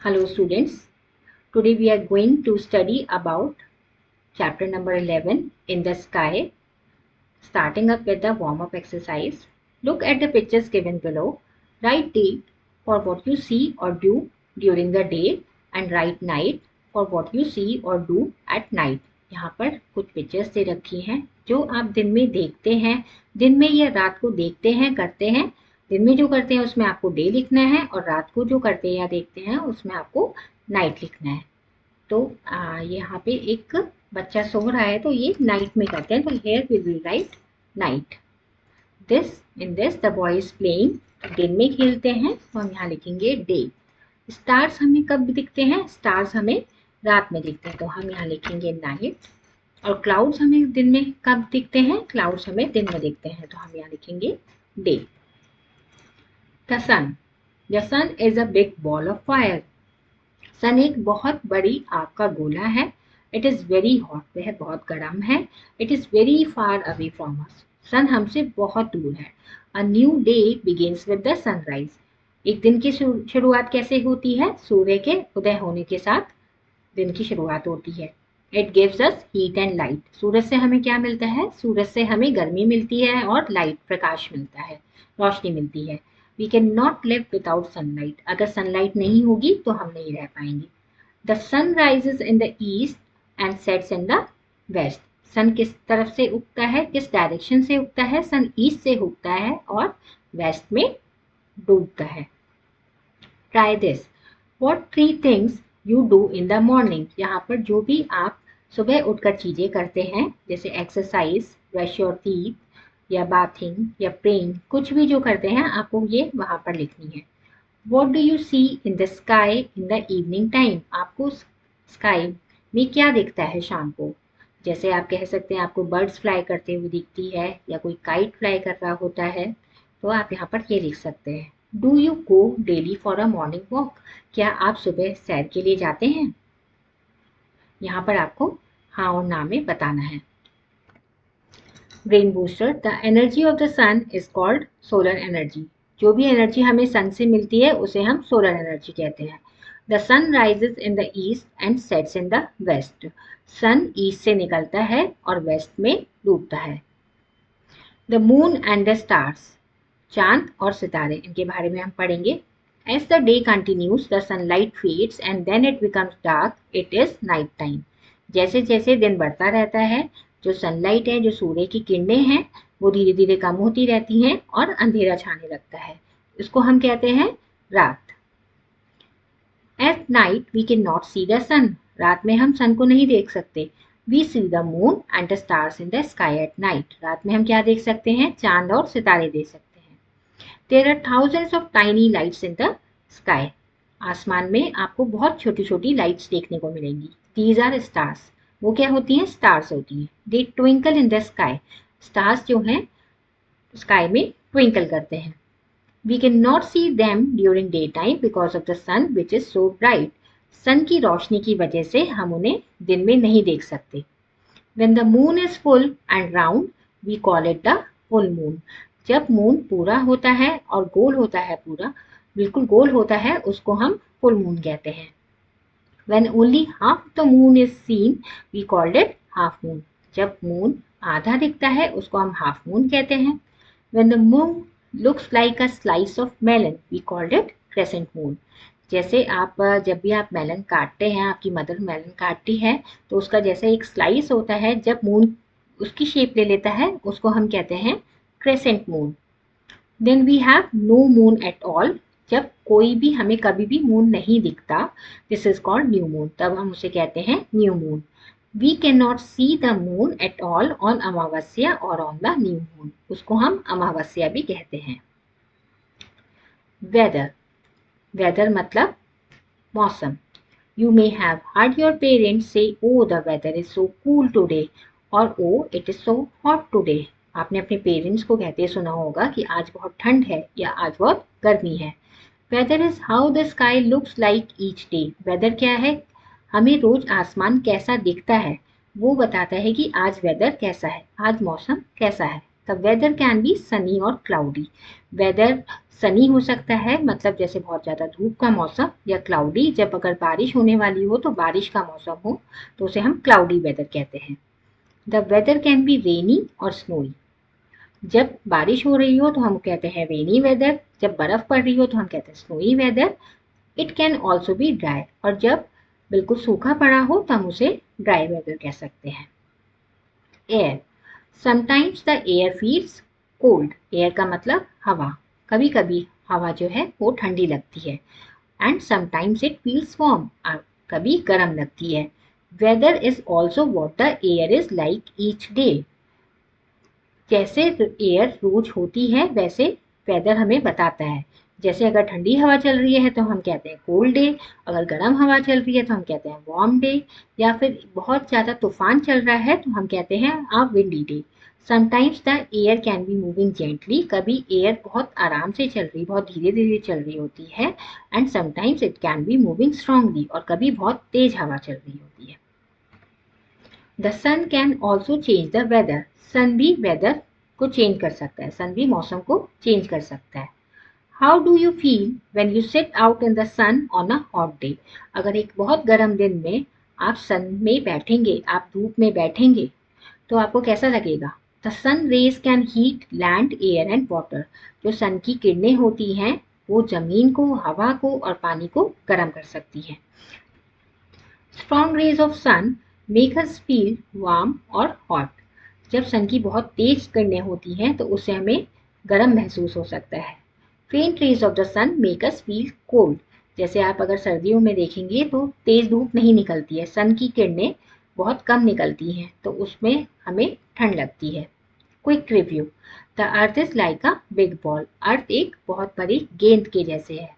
Hello students, today we are going to study about chapter number 11 in the sky, starting up with the warm-up exercise. Look at the pictures given below. Write date for what you see or do during the day and write night for what you see or do at night. यहाँ पर कुछ pictures दे रखी हैं जो आप दिन में देखते हैं, दिन में या रात को देखते हैं, करते हैं। दिन में जो करते हैं उसमें आपको डे लिखना है और रात को जो करते हैं या देखते हैं उसमें आपको नाइट लिखना है। तो यहाँ पे एक बच्चा सो रहा है तो ये नाइट में करते हैं, तो here will be right night. In this the boy is playing, दिन में खेलते हैं तो हम यहाँ लिखेंगे डे। स्टार्स हमें कब दिखते हैं? स्टार्स हमें रात में दिखते हैं तो हम यहाँ लिखेंगे नाइट। और क्लाउड्स हमें दिन में कब दिखते हैं? क्लाउड्स हमें दिन में दिखते हैं तो हम यहाँ लिखेंगे day. The sun is a big ball of fire. Sun एक बहुत बड़ी आग का गोला है। इट इज वेरी हॉट, वह बहुत गर्म है। It is very far away from us, sun हमसे बहुत दूर है। A new day begins with the sunrise. एक दिन की शुरुआत कैसे होती है? सूर्य के उदय होने के साथ दिन की शुरुआत होती है। It gives us heat and light. सूरज से हमें क्या मिलता है? सूरज से हमें गर्मी मिलती है और लाइट, प्रकाश मिलता है, रोशनी मिलती है। We can not live without sunlight. अगर सनलाइट नहीं होगी तो हम नहीं रह पाएंगे। The sun rises in the east and sets in the west. Sun किस तरफ से उगता है, किस डायरेक्शन से उगता है? सन ईस्ट से उगता है और वेस्ट में डूबता है। Try this. What 3 things you do in the morning. यहाँ पर जो भी आप सुबह उठकर चीजें करते हैं, जैसे एक्सरसाइज, ब्रश योर टीथ या बाथिंग या प्रेइंग, कुछ भी जो करते हैं आपको ये वहां पर लिखनी है। What do you see in the sky in the evening time? आपको स्काई में क्या दिखता है शाम को? जैसे आप कह सकते हैं आपको बर्ड्स फ्लाई करते हुए दिखती है या कोई काइट फ्लाई कर रहा होता है, तो आप यहाँ पर ये लिख सकते हैं। Do you go daily for a morning walk? क्या आप सुबह सैर के लिए जाते हैं? यहाँ पर आपको हाँ और ना में बताना है। Brain booster. The energy of the sun is called solar energy. जो भी एनर्जी हमें सन से मिलती है उसे हम सोलर एनर्जी कहते हैं। The sun rises in the east and sets in the west. Sun east से निकलता है और वेस्ट में डूबता है। The moon and the stars. चांद और सितारे, इनके बारे में हम पढ़ेंगे। As the day continues the sunlight fades and then it becomes dark, it is night time. जैसे जैसे दिन बढ़ता रहता है, जो सनलाइट है, जो सूर्य की किरणें हैं, वो धीरे धीरे कम होती रहती हैं और अंधेरा छाने लगता है। इसको हम कहते हैं रात। At night we can not see the sun. रात में हम सन को नहीं देख सकते। We see the moon and the stars in the sky at night. रात में हम क्या देख सकते हैं? चांद और सितारे देख सकते हैं। There are thousands of tiny lights in the sky. आसमान में आपको बहुत छोटी छोटी लाइट्स देखने को मिलेंगी। These are stars. वो क्या होती हैं? स्टार्स होती हैं। They twinkle in the sky. Stars जो हैं स्काई में ट्विंकल करते हैं। We can not see them during day time because of the sun which is so bright. Sun की रोशनी की वजह से हम उन्हें दिन में नहीं देख सकते। When the moon is full and round, we call it the full moon. जब मून पूरा होता है और गोल होता है, पूरा बिल्कुल गोल होता है, उसको हम फुल मून कहते हैं। When only half the moon is seen, we called it half moon. जब मून आधा दिखता है उसको हम हाफ मून कहते हैं। When the moon looks like a slice of melon, we called it crescent moon. जैसे आप जब भी आप मेलन काटते हैं, आपकी मदर मेलन काटती है तो उसका जैसे एक स्लाइस होता है, जब मून उसकी शेप ले लेता है उसको हम कहते हैं crescent moon. Then we have no moon at all. जब कोई भी हमें कभी भी मून नहीं दिखता, this is called new moon, तब हम उसे कहते हैं new moon. We can not see the moon at all on Amavasya और ऑन द न्यू मून। उसको हम अमावस्या भी कहते हैं। वेदर। वेदर मतलब मौसम। You may have heard your parents say, "Oh, the weather is so cool today," और "Oh, it is so hot today." आपने अपने पेरेंट्स को कहते सुना होगा कि आज बहुत ठंड है या आज बहुत गर्मी है। Weather is how the sky looks like each day. Weather क्या है? हमें रोज आसमान कैसा दिखता है वो बताता है कि आज वेदर कैसा है, आज मौसम कैसा है। The weather can be sunny or cloudy. Weather sunny हो सकता है, मतलब जैसे बहुत ज़्यादा धूप का मौसम, या क्लाउडी, जब अगर बारिश होने वाली हो तो बारिश का मौसम हो तो उसे हम क्लाउडी वेदर कहते हैं। द वेदर कैन बी रेनी और स्नोई। जब बारिश हो रही हो तो हम कहते हैं रेनी वेदर, जब बर्फ पड़ रही हो तो हम कहते हैं snowy weather. It can also be dry, और जब बिल्कुल सूखा पड़ा हो तो हम उसे ड्राई वेदर कह सकते हैं। Air, sometimes the air feels cold. Air का मतलब हवा, कभी कभी हवा जो है वो ठंडी लगती है। And sometimes it feels warm, कभी गर्म लगती है। Weather is also what the air is like each day. जैसे एयर रोज होती है वैसे वेदर हमें बताता है। जैसे अगर ठंडी हवा चल रही है तो हम कहते हैं कोल्ड डे, अगर गर्म हवा चल रही है तो हम कहते हैं वार्म डे, या फिर बहुत ज़्यादा तूफान चल रहा है तो हम कहते हैं a windy day. Sometimes the air can be moving gently, कभी एयर बहुत आराम से चल रही, बहुत धीरे धीरे चल रही होती है। And sometimes it can be moving strongly, और कभी बहुत तेज हवा चल रही होती है। The sun can also change the weather. Sun भी वेदर को चेंज कर सकता है, सन भी मौसम को चेंज कर सकता है। How do you feel when you sit out in the sun on a hot day. अगर एक बहुत गर्म दिन में आप सन में बैठेंगे, आप धूप में बैठेंगे, तो आपको कैसा लगेगा? The sun rays can heat land, air and water. जो सन की किरणें होती हैं वो जमीन को, हवा को और पानी को गर्म कर सकती हैं। Strong rays of sun make us feel warm और हॉट। जब सन की बहुत तेज किरणें होती हैं तो उससे हमें गर्म महसूस हो सकता है। Faint rays of the sun make us feel cold. जैसे आप अगर सर्दियों में देखेंगे तो तेज धूप नहीं निकलती है, सन की किरणें बहुत कम निकलती हैं, तो उसमें हमें ठंड लगती है। Quick review, the earth is like a big ball. Earth एक बहुत बड़ी गेंद के जैसे है।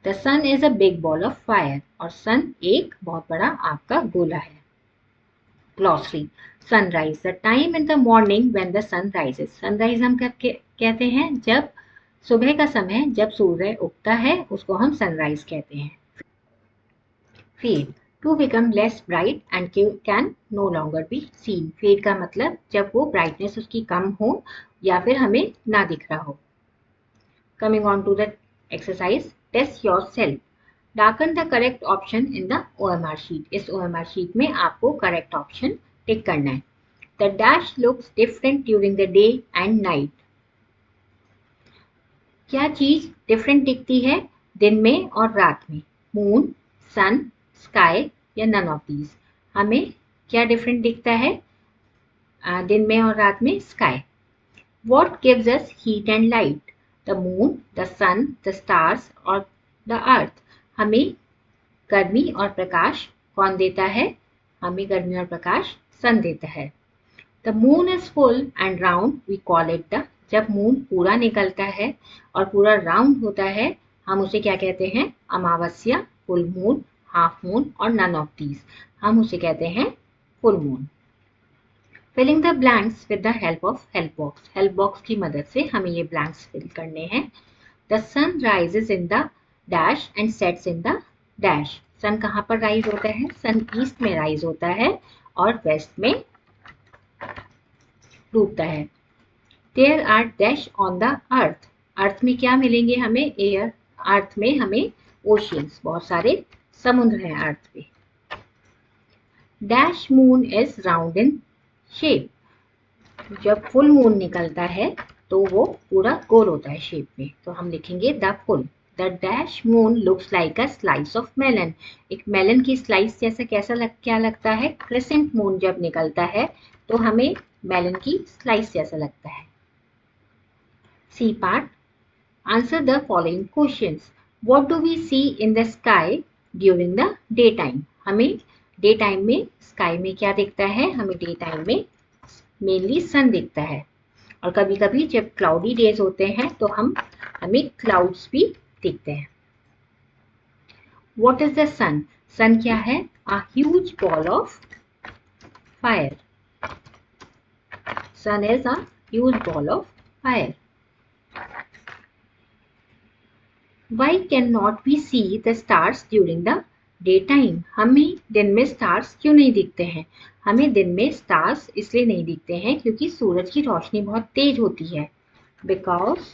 The sun is a big ball of fire, और सन एक बहुत बड़ा आग का गोला है। Glossary, sunrise, the time in the morning when the sun rises. Sunrise हम कब कहते हैं? जब सुबह का समय, जब सूर्य उगता है उसको हम सनराइज कहते हैं। Fade, to become less bright and can no longer be seen. Fade का मतलब जब वो ब्राइटनेस उसकी कम हो या फिर हमें ना दिख रहा हो। Coming on to the exercise, test yourself. Darken the correct option in the OMR sheet. इस OMR sheet में आपको correct option टिक करना है। The dash looks different during the day and night. क्या चीज डिफरेंट दिखती है दिन में और रात में? मून, सन, स्काई या नन ऑफ दीज? हमें क्या डिफरेंट दिखता है दिन में और रात में? Sky. What gives us heat and light? The moon, the sun, the stars or the earth? हमें गर्मी और प्रकाश कौन देता है? हमें गर्मी और प्रकाश सन देता है। The moon is full and round, we call it the. जब मून पूरा निकलता है और पूरा राउंड होता है हम उसे क्या कहते हैं? अमावस्या, फुल मून, हाफ मून और नन ऑफ दीज। हम उसे कहते हैं full moon. Filling the blanks with the help of help box. Help box की मदद से हमें ये ब्लैंक्स फिल करने हैं। The sun rises in the dash and sets in the dash. Sun कहाँ पर राइज होता है? सन ईस्ट में राइज होता है और वेस्ट में डूबता है। There are dash on the earth. Earth में क्या मिलेंगे हमें? एयर। अर्थ में हमें ओशियंस, बहुत सारे समुद्र हैं अर्थ पे। Dash moon is round in shape. जब फुल मून निकलता है तो वो पूरा गोल होता है शेप में, तो हम लिखेंगे the full. The dash moon looks like a slice of melon. एक मेलन की स्लाइस जैसा क्या लगता है? क्रिसेंट मून जब निकलता है तो हमें मेलन की स्लाइस जैसा लगता है। C part, answer the following questions. What do we see in the sky during the day time? हमें डे टाइम में स्काई में क्या दिखता है? हमें डे टाइम में मेनली सन दिखता है, और कभी कभी जब क्लाउडी डेज होते हैं तो हमें क्लाउड्स भी दिखते हैं। What is the sun? Sun क्या है? A huge ball of fire. Sun is a huge ball of fire. Why cannot we see the stars during the daytime? हमें दिन में स्टार्स क्यों नहीं दिखते हैं? हमें दिन में स्टार्स इसलिए नहीं दिखते हैं क्योंकि सूरज की रोशनी बहुत तेज होती है। Because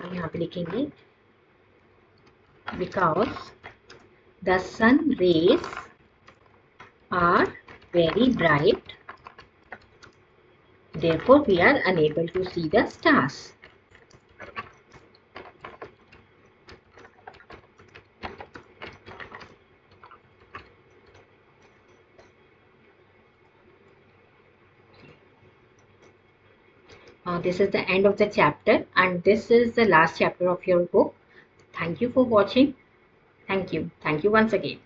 हम यहाँ पे लिखेंगे because the sun rays are very bright, therefore we are unable to see the stars. This is the end of the chapter, and this is the last chapter of your book. Thank you for watching. Thank you once again.